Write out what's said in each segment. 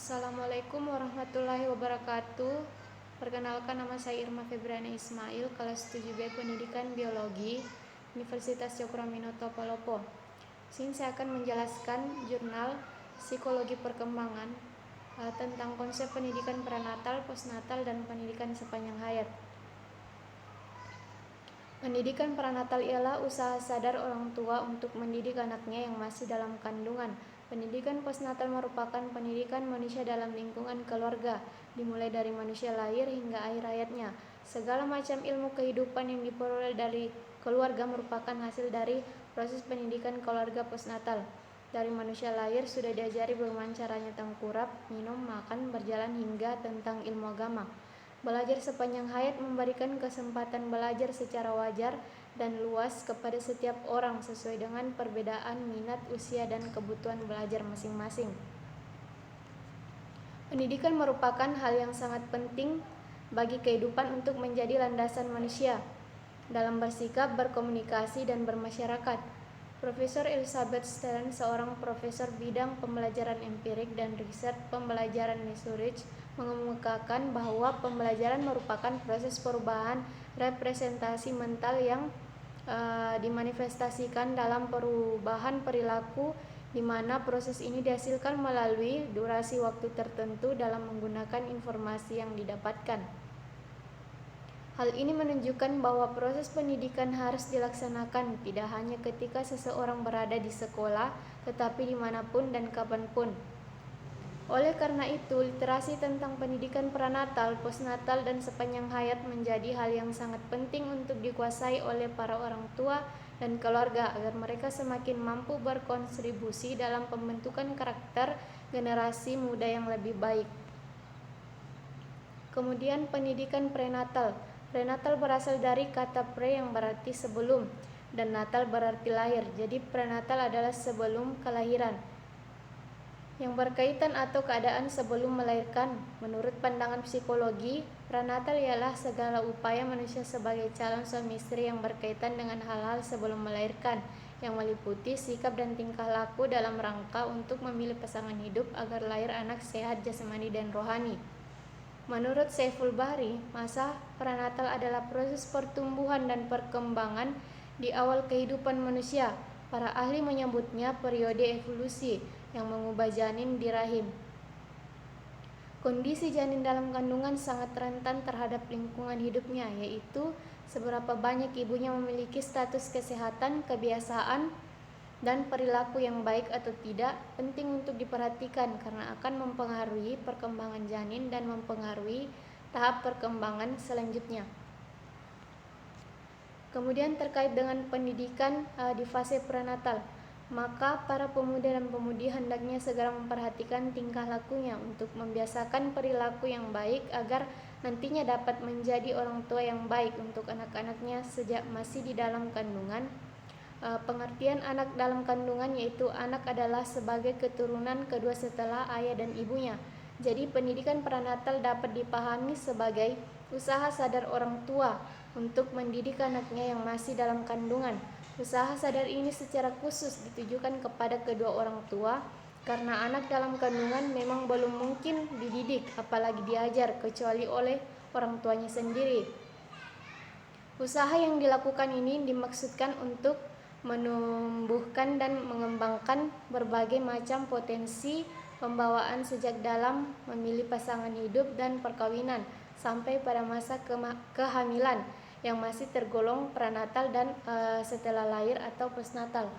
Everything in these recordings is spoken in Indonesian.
Assalamualaikum warahmatullahi wabarakatuh. Perkenalkan, nama saya Irma Febriana Ismail, kelas 7B Pendidikan Biologi, Universitas Cokroaminoto Palopo. Sini saya akan menjelaskan jurnal Psikologi Perkembangan tentang konsep pendidikan prenatal, postnatal, dan pendidikan sepanjang hayat. Pendidikan prenatal ialah usaha sadar orang tua untuk mendidik anaknya yang masih dalam kandungan. Pendidikan postnatal merupakan pendidikan manusia dalam lingkungan keluarga, dimulai dari manusia lahir hingga akhir hayatnya. Segala macam ilmu kehidupan yang diperoleh dari keluarga merupakan hasil dari proses pendidikan keluarga postnatal. Dari manusia lahir sudah diajari bagaimana caranya tengkurap, minum, makan, berjalan hingga tentang ilmu agama. Belajar sepanjang hayat memberikan kesempatan belajar secara wajar dan luas kepada setiap orang sesuai dengan perbedaan minat, usia, dan kebutuhan belajar masing-masing. Pendidikan merupakan hal yang sangat penting bagi kehidupan untuk menjadi landasan manusia dalam bersikap, berkomunikasi, dan bermasyarakat. Profesor Elizabeth Stern, seorang profesor bidang pembelajaran empirik dan riset pembelajaran research, mengemukakan bahwa pembelajaran merupakan proses perubahan representasi mental yang dimanifestasikan dalam perubahan perilaku, di mana proses ini dihasilkan melalui durasi waktu tertentu dalam menggunakan informasi yang didapatkan. Hal ini menunjukkan bahwa proses pendidikan harus dilaksanakan tidak hanya ketika seseorang berada di sekolah, tetapi dimanapun dan kapanpun. Oleh karena itu, literasi tentang pendidikan prenatal, postnatal, dan sepanjang hayat menjadi hal yang sangat penting untuk dikuasai oleh para orang tua dan keluarga agar mereka semakin mampu berkontribusi dalam pembentukan karakter generasi muda yang lebih baik. Kemudian pendidikan prenatal. Prenatal berasal dari kata pre yang berarti sebelum dan natal berarti lahir. Jadi prenatal adalah sebelum kelahiran, yang berkaitan atau keadaan sebelum melahirkan. Menurut pandangan psikologi, prenatal ialah segala upaya manusia sebagai calon suami istri yang berkaitan dengan hal-hal sebelum melahirkan, yang meliputi sikap dan tingkah laku dalam rangka untuk memilih pasangan hidup agar lahir anak sehat jasmani dan rohani. Menurut Saiful Bahri, masa prenatal adalah proses pertumbuhan dan perkembangan di awal kehidupan manusia. Para ahli menyebutnya periode evolusi yang mengubah janin di rahim. Kondisi janin dalam kandungan sangat rentan terhadap lingkungan hidupnya, yaitu seberapa banyak ibunya memiliki status kesehatan, kebiasaan, dan perilaku yang baik atau tidak penting untuk diperhatikan karena akan mempengaruhi perkembangan janin dan mempengaruhi tahap perkembangan selanjutnya. Kemudian terkait dengan pendidikan di fase prenatal, maka para pemuda dan pemudi hendaknya segera memperhatikan tingkah lakunya untuk membiasakan perilaku yang baik agar nantinya dapat menjadi orang tua yang baik untuk anak-anaknya sejak masih di dalam kandungan. Pengertian anak dalam kandungan yaitu anak adalah sebagai keturunan kedua setelah ayah dan ibunya. Jadi pendidikan prenatal dapat dipahami sebagai usaha sadar orang tua untuk mendidik anaknya yang masih dalam kandungan. Usaha sadar ini secara khusus ditujukan kepada kedua orang tua karena anak dalam kandungan memang belum mungkin dididik apalagi diajar kecuali oleh orang tuanya sendiri. Usaha yang dilakukan ini dimaksudkan untuk menumbuhkan dan mengembangkan berbagai macam potensi pembawaan sejak dalam memilih pasangan hidup dan perkawinan sampai pada masa kehamilan yang masih tergolong prenatal dan setelah lahir atau postnatal.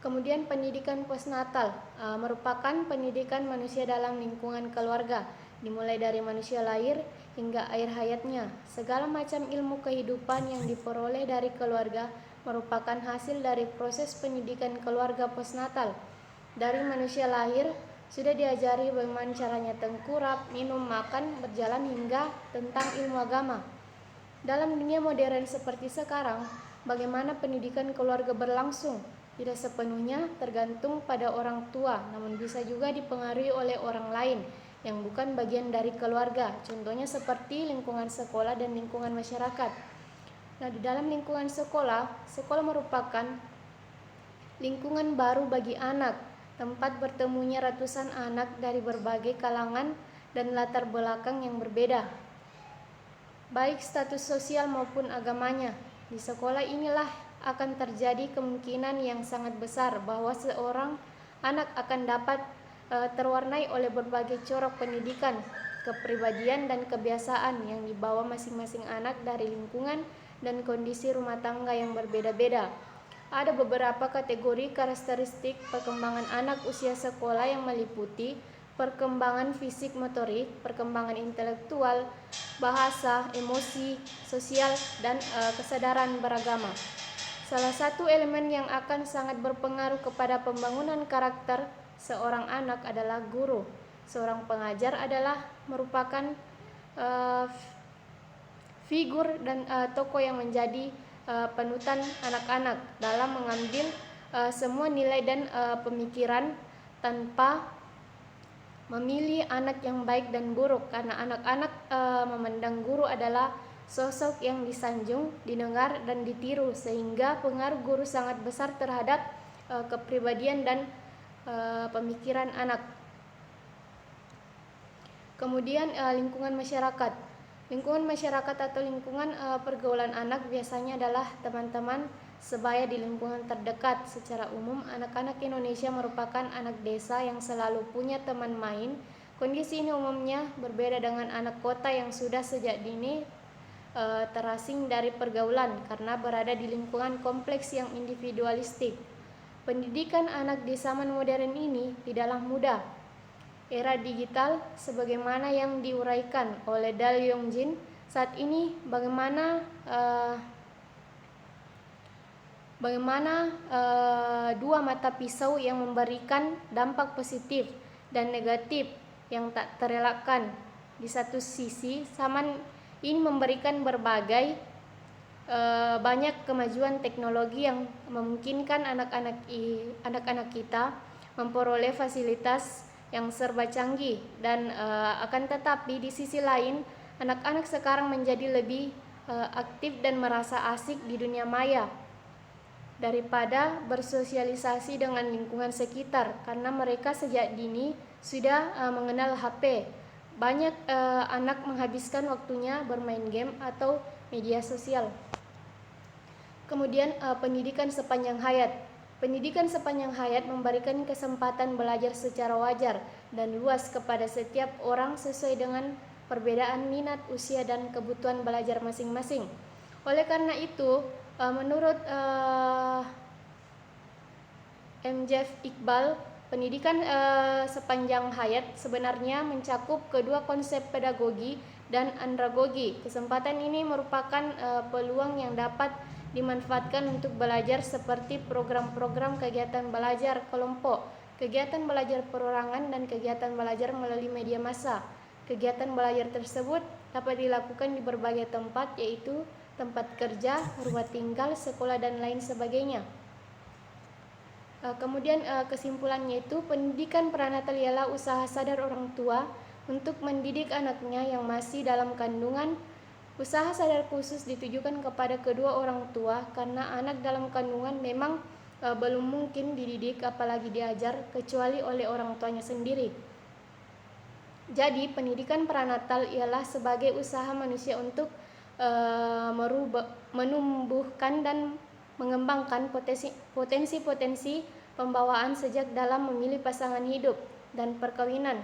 Kemudian pendidikan postnatal merupakan pendidikan manusia dalam lingkungan keluarga, dimulai dari manusia lahir hingga akhir hayatnya. Segala macam ilmu kehidupan yang diperoleh dari keluarga merupakan hasil dari proses pendidikan keluarga postnatal. Dari manusia lahir sudah diajari bagaimana caranya tengkurap, minum, makan, berjalan hingga tentang ilmu agama. Dalam dunia modern seperti sekarang, bagaimana pendidikan keluarga berlangsung tidak sepenuhnya tergantung pada orang tua, namun bisa juga dipengaruhi oleh orang lain yang bukan bagian dari keluarga. Contohnya seperti lingkungan sekolah dan lingkungan masyarakat. Nah, di dalam lingkungan sekolah, sekolah merupakan lingkungan baru bagi anak tempat bertemunya ratusan anak dari berbagai kalangan dan latar belakang yang berbeda, baik status sosial maupun agamanya. Di sekolah inilah akan terjadi kemungkinan yang sangat besar bahwa seorang anak akan dapat terwarnai oleh berbagai corak pendidikan, kepribadian, dan kebiasaan yang dibawa masing-masing anak dari lingkungan dan kondisi rumah tangga yang berbeda-beda. Ada beberapa kategori karakteristik perkembangan anak usia sekolah yang meliputi perkembangan fisik motorik, perkembangan intelektual, bahasa, emosi, sosial, dan kesadaran beragama. Salah satu elemen yang akan sangat berpengaruh kepada pembangunan karakter seorang anak adalah guru. Seorang pengajar adalah merupakan figur dan tokoh yang menjadi panutan anak-anak dalam mengambil semua nilai dan pemikiran tanpa memilih anak yang baik dan buruk, karena anak-anak memandang guru adalah sosok yang disanjung, didengar, dan ditiru, sehingga pengaruh guru sangat besar terhadap kepribadian dan pemikiran anak. Kemudian lingkungan masyarakat. Lingkungan masyarakat atau lingkungan pergaulan anak biasanya adalah teman-teman sebaya di lingkungan terdekat. Secara umum, anak-anak Indonesia merupakan anak desa yang selalu punya teman main. Kondisi ini umumnya berbeda dengan anak kota yang sudah sejak dini terasing dari pergaulan karena berada di lingkungan kompleks yang individualistik. Pendidikan anak di zaman modern ini tidaklah mudah. Era digital sebagaimana yang diuraikan oleh Dal Yongjin saat ini, bagaimana dua mata pisau yang memberikan dampak positif dan negatif yang tak terelakkan. Di satu sisi, zaman ini memberikan berbagai banyak kemajuan teknologi yang memungkinkan anak-anak kita memperoleh fasilitas yang serba canggih, dan akan tetapi di sisi lain anak-anak sekarang menjadi lebih aktif dan merasa asik di dunia maya daripada bersosialisasi dengan lingkungan sekitar, karena mereka sejak dini sudah mengenal HP. Banyak anak menghabiskan waktunya bermain game atau media sosial. Kemudian pendidikan sepanjang hayat. Pendidikan sepanjang hayat memberikan kesempatan belajar secara wajar dan luas kepada setiap orang sesuai dengan perbedaan minat, usia, dan kebutuhan belajar masing-masing. Oleh karena itu, menurut M.J. Iqbal, pendidikan sepanjang hayat sebenarnya mencakup kedua konsep pedagogi dan andragogi. Kesempatan ini merupakan peluang yang dapat dimanfaatkan untuk belajar seperti program-program kegiatan belajar kelompok, kegiatan belajar perorangan, dan kegiatan belajar melalui media massa. Kegiatan belajar tersebut dapat dilakukan di berbagai tempat, yaitu tempat kerja, rumah tinggal, sekolah, dan lain sebagainya. Kemudian kesimpulannya itu, pendidikan pranatal ialah usaha sadar orang tua untuk mendidik anaknya yang masih dalam kandungan. Usaha sadar khusus ditujukan kepada kedua orang tua karena anak dalam kandungan memang belum mungkin dididik apalagi diajar kecuali oleh orang tuanya sendiri. Jadi pendidikan pranatal ialah sebagai usaha manusia untuk menumbuhkan dan mengembangkan potensi-potensi pembawaan sejak dalam memilih pasangan hidup dan perkawinan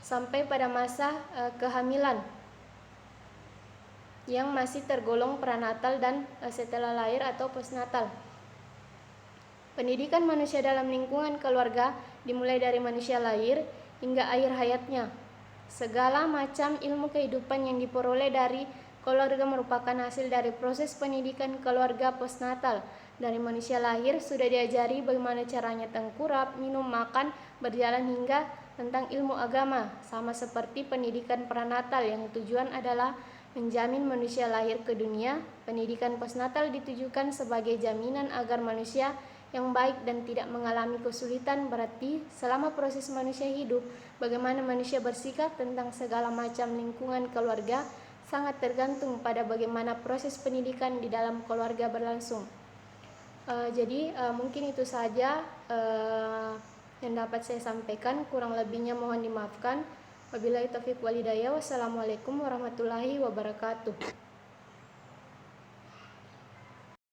sampai pada masa kehamilan yang masih tergolong pranatal dan setelah lahir atau postnatal. Pendidikan manusia dalam lingkungan keluarga dimulai dari manusia lahir hingga akhir hayatnya. Segala macam ilmu kehidupan yang diperoleh dari keluarga merupakan hasil dari proses pendidikan keluarga postnatal. Dari manusia lahir sudah diajari bagaimana caranya tengkurap, minum, makan, berjalan, hingga tentang ilmu agama. Sama seperti pendidikan pranatal yang tujuan adalah menjamin manusia lahir ke dunia, pendidikan postnatal ditujukan sebagai jaminan agar manusia yang baik dan tidak mengalami kesulitan. Berarti selama proses manusia hidup, bagaimana manusia bersikap tentang segala macam lingkungan keluarga sangat tergantung pada bagaimana proses pendidikan di dalam keluarga berlangsung. Jadi mungkin itu saja yang dapat saya sampaikan. Kurang lebihnya mohon dimaafkan. Wabillahi taufiq wal hidayah. Wassalamualaikum warahmatullahi wabarakatuh.